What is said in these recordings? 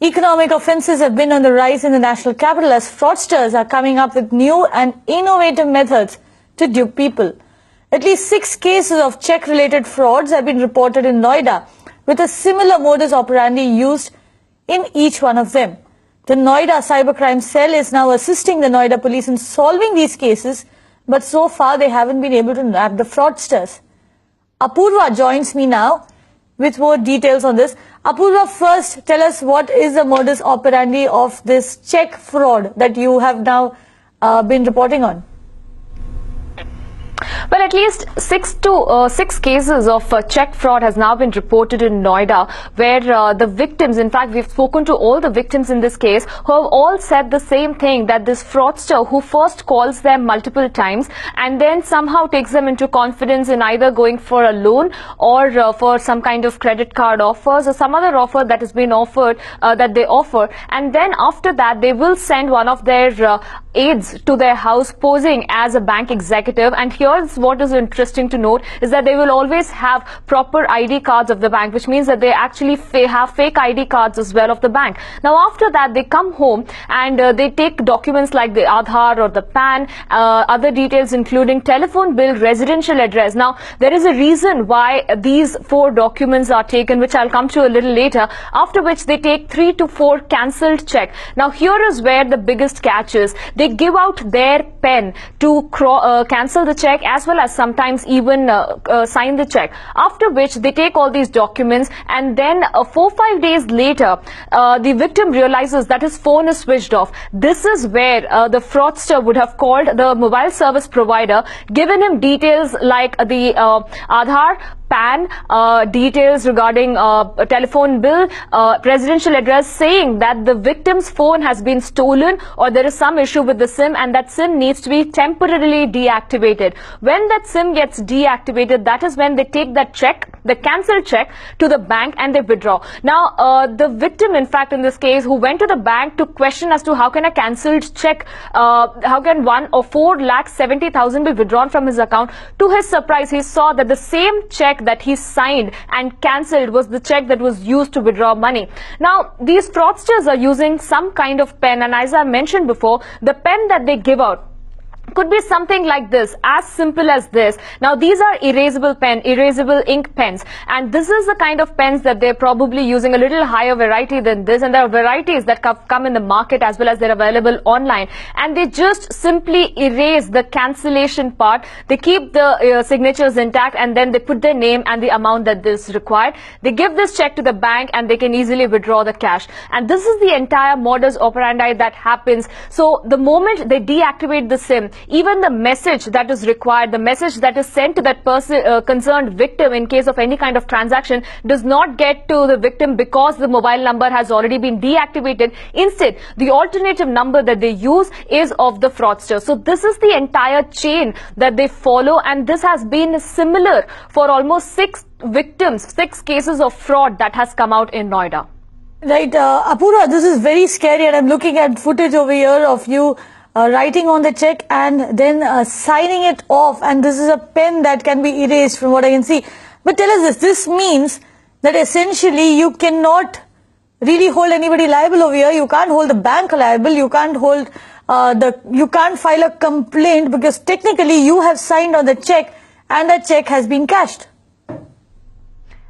Economic offences have been on the rise in the national capital as fraudsters are coming up with new and innovative methods to dupe people. At least 6 cases of check-related frauds have been reported in Noida, with a similar modus operandi used in each one of them. The Noida Cybercrime Cell is now assisting the Noida police in solving these cases, but so far they haven't been able to nab the fraudsters. Apurva joins me now with more details on this. Apurva, first tell us what is the modus operandi of this check fraud that you have now been reporting on. Well, at least 6 cases of check fraud has now been reported in Noida, where the victims, in fact, we've spoken to all the victims in this case, who have all said the same thing, that this fraudster who first calls them multiple times and then somehow takes them into confidence in either going for a loan or for some kind of credit card offers or some other offer that has been offered, that they offer. And then after that, they will send one of their aides to their house posing as a bank executive. And here's what is interesting to note is that they will always have proper ID cards of the bank, which means that they actually have fake ID cards as well of the bank. Now after that, they come home and they take documents like the Aadhaar or the PAN, other details including telephone bill, residential address. Now there is a reason why these 4 documents are taken, which I'll come to a little later, after which they take 3 to 4 cancelled check. Now here is where the biggest catch is. They give out their pen to cancel the check as well as sometimes even sign the check, after which they take all these documents, and then 4-5 days later the victim realizes that his phone is switched off. This is where the fraudster would have called the mobile service provider, given him details like the Aadhaar, PAN, details regarding telephone bill, residential address, saying that the victim's phone has been stolen or there is some issue with the SIM and that SIM needs to be temporarily deactivated. When that SIM gets deactivated, that is when they take that check, the cancelled check, to the bank and they withdraw. Now the victim, in fact in this case, who went to the bank to question as to how can a cancelled check, how can 4,70,000 be withdrawn from his account, to his surprise he saw that the same check that he signed and cancelled was the check that was used to withdraw money. Now these fraudsters are using some kind of pen, and as I mentioned before, the pen that they give out could be something like this, as simple as this. Now these are erasable ink pens, and this is the kind of pens that they're probably using, a little higher variety than this, and there are varieties that come in the market as well as they're available online, and they just simply erase the cancellation part. They keep the signatures intact, and then they put their name and the amount that is required. They give this check to the bank and they can easily withdraw the cash, and this is the entire modus operandi that happens. So the moment they deactivate the SIM, even the message that is required, the message that is sent to that person, concerned victim, in case of any kind of transaction, does not get to the victim because the mobile number has already been deactivated. Instead, the alternative number that they use is of the fraudster. So this is the entire chain that they follow, and this has been similar for almost 6 victims, 6 cases of fraud that has come out in Noida. Right, Apurva, this is very scary, and I'm looking at footage over here of you writing on the check and then signing it off, and this is a pen that can be erased from what I can see. But tell us this means that essentially you cannot really hold anybody liable over here. You can't hold the bank liable, you can't hold you can't file a complaint because technically you have signed on the check and the check has been cashed.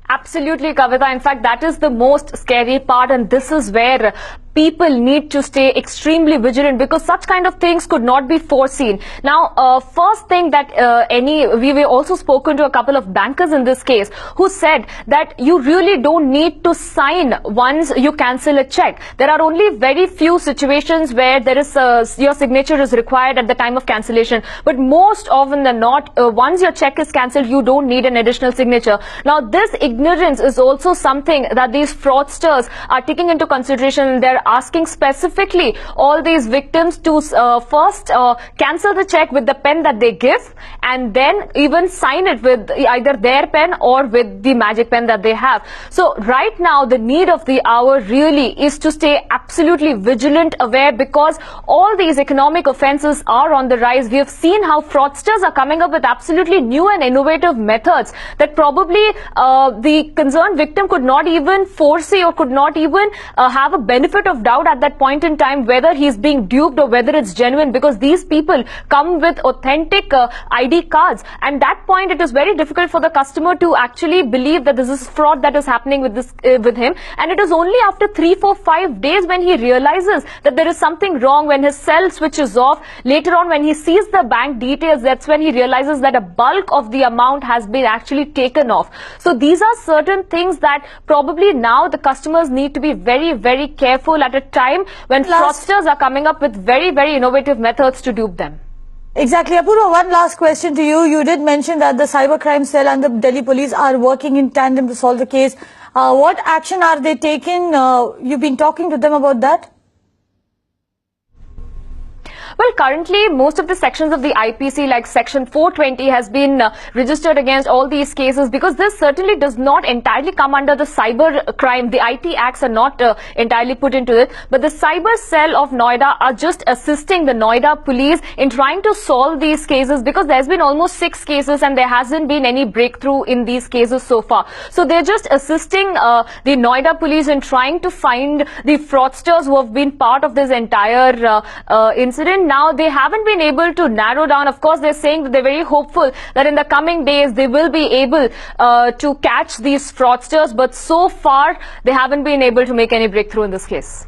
Absolutely, Kavita. In fact, that is the most scary part, and this is where people need to stay extremely vigilant, because such kind of things could not be foreseen. Now, first thing that we also spoken to a couple of bankers in this case who said that you really don't need to sign once you cancel a check. There are only very few situations where there is your signature is required at the time of cancellation, but most often than not, once your check is cancelled, you don't need an additional signature. Now, this ignorance is also something that these fraudsters are taking into consideration in their asking specifically all these victims to first cancel the check with the pen that they give, and then even sign it with either their pen or with the magic pen that they have. So right now the need of the hour really is to stay absolutely vigilant, aware, because all these economic offences are on the rise. We have seen how fraudsters are coming up with absolutely new and innovative methods that probably the concerned victim could not even foresee or could not even have a benefit of doubt at that point in time whether he's being duped or whether it's genuine, because these people come with authentic ID cards, and that point it is very difficult for the customer to actually believe that this is fraud that is happening with this with him. And it is only after 3, 4, 5 days when he realizes that there is something wrong, when his cell switches off, later on when he sees the bank details, that's when he realizes that a bulk of the amount has been actually taken off. So these are certain things that probably now the customers need to be very, very careful at a time when fraudsters are coming up with very, very innovative methods to dupe them. Exactly. Apurva, one last question to you. You did mention that the cybercrime cell and the Delhi police are working in tandem to solve the case. What action are they taking? You've been talking to them about that? Well, currently, most of the sections of the IPC, like Section 420, has been registered against all these cases, because this certainly does not entirely come under the cyber crime. The IT acts are not entirely put into it, but the cyber cell of Noida are just assisting the Noida police in trying to solve these cases, because there's been almost 6 cases and there hasn't been any breakthrough in these cases so far. So they're just assisting the Noida police in trying to find the fraudsters who have been part of this entire incident. Now they haven't been able to narrow down. Of course, they're saying that they're very hopeful that in the coming days they will be able to catch these fraudsters, but so far they haven't been able to make any breakthrough in this case.